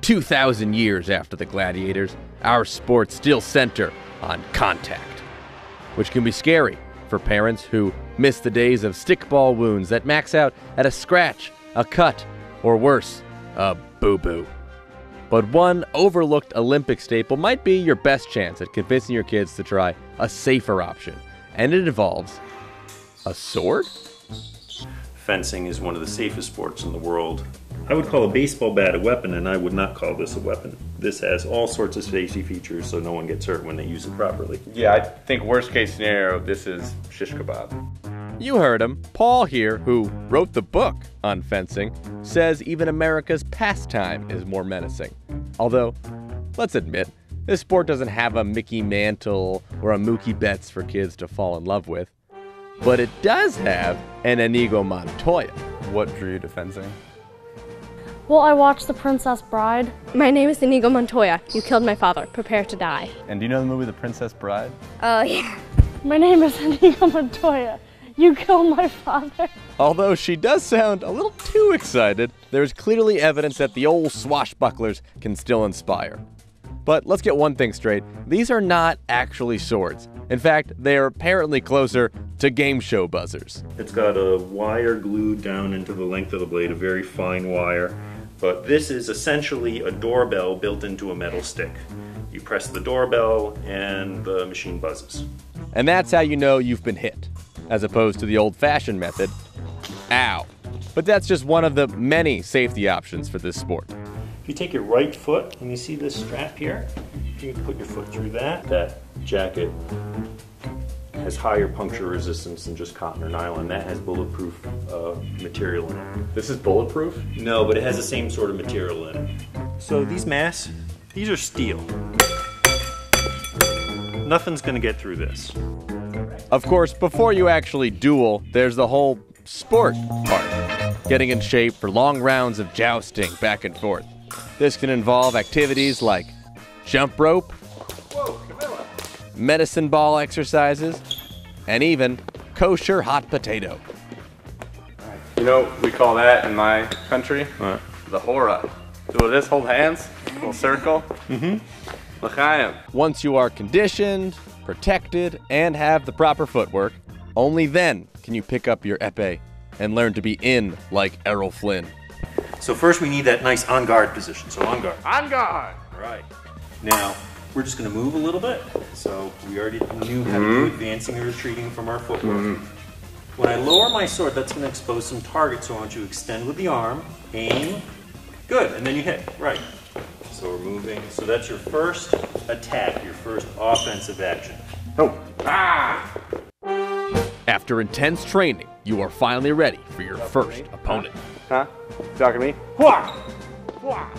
2,000 years after the gladiators, our sports still center on contact, which can be scary for parents who miss the days of stickball wounds that max out at a scratch, a cut, or worse, a boo-boo. But one overlooked Olympic staple might be your best chance at convincing your kids to try a safer option, and it involves a sword? Fencing is one of the safest sports in the world. I would call a baseball bat a weapon, and I would not call this a weapon. This has all sorts of safety features so no one gets hurt when they use it properly. Yeah, I think worst case scenario, this is shish kebab. You heard him. Paul here, who wrote the book on fencing, says even America's pastime is more menacing. Although, let's admit, this sport doesn't have a Mickey Mantle or a Mookie Betts for kids to fall in love with. But it does have an Inigo Montoya. What drew you to fencing? Well, I watched The Princess Bride. My name is Inigo Montoya. You killed my father. Prepare to die. And do you know the movie The Princess Bride? Yeah. My name is Inigo Montoya. You killed my father. Although she does sound a little too excited, there's clearly evidence that the old swashbucklers can still inspire. But let's get one thing straight. These are not actually swords. In fact, they are apparently closer to game show buzzers. It's got a wire glued down into the length of the blade, a very fine wire. But this is essentially a doorbell built into a metal stick. You press the doorbell and the machine buzzes. And that's how you know you've been hit, as opposed to the old-fashioned method, ow. But that's just one of the many safety options for this sport. If you take your right foot, and you see this strap here, you can put your foot through that. That jacket has higher puncture resistance than just cotton or nylon. That has bulletproof material in it. This is bulletproof? No, but it has the same sort of material in it. So these masks, these are steel. Nothing's gonna get through this. Of course, before you actually duel, there's the whole sport part. Getting in shape for long rounds of jousting back and forth. This can involve activities like jump rope, medicine ball exercises, and even kosher hot potato. You know, we call that in my country, What? the hora. Do this, hold hands, little circle. L'chaim. Once you are conditioned, protected, and have the proper footwork, only then can you pick up your epee and learn to be in like Errol Flynn. So first we need that nice on guard position. So on guard. On guard. All right. Now, we're just gonna move a little bit. So we already knew how to do advancing and retreating from our footwork. When I lower my sword, that's gonna expose some targets. So I want you to extend with the arm, aim, good, and then you hit, right. So we're moving. So that's your first attack, your first offensive action. Oh. Ah! After intense training, you are finally ready for your first opponent. Huh? Talking to me? Hua! Hua!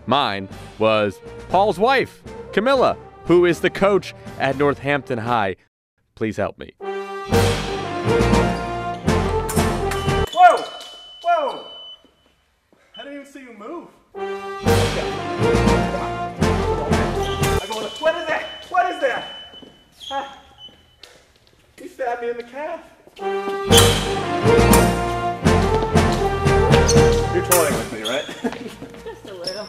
Mine was Paul's wife, Camilla, who is the coach at Northampton High. Please help me. Whoa! Whoa! I didn't even see you move. What is that? What is that? Ah, you stabbed me in the calf. You're toying with me, right? Just a little.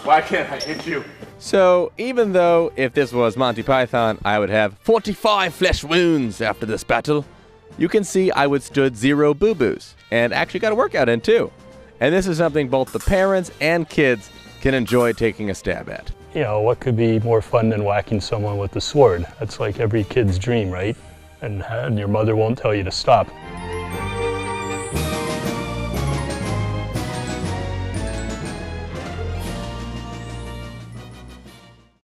Why can't I hit you? So, even though if this was Monty Python, I would have 45 flesh wounds after this battle, you can see I withstood 0 boo-boos, and actually got a workout in too. And this is something both the parents and kids can enjoy taking a stab at. You know, what could be more fun than whacking someone with a sword? That's like every kid's dream, right? And your mother won't tell you to stop.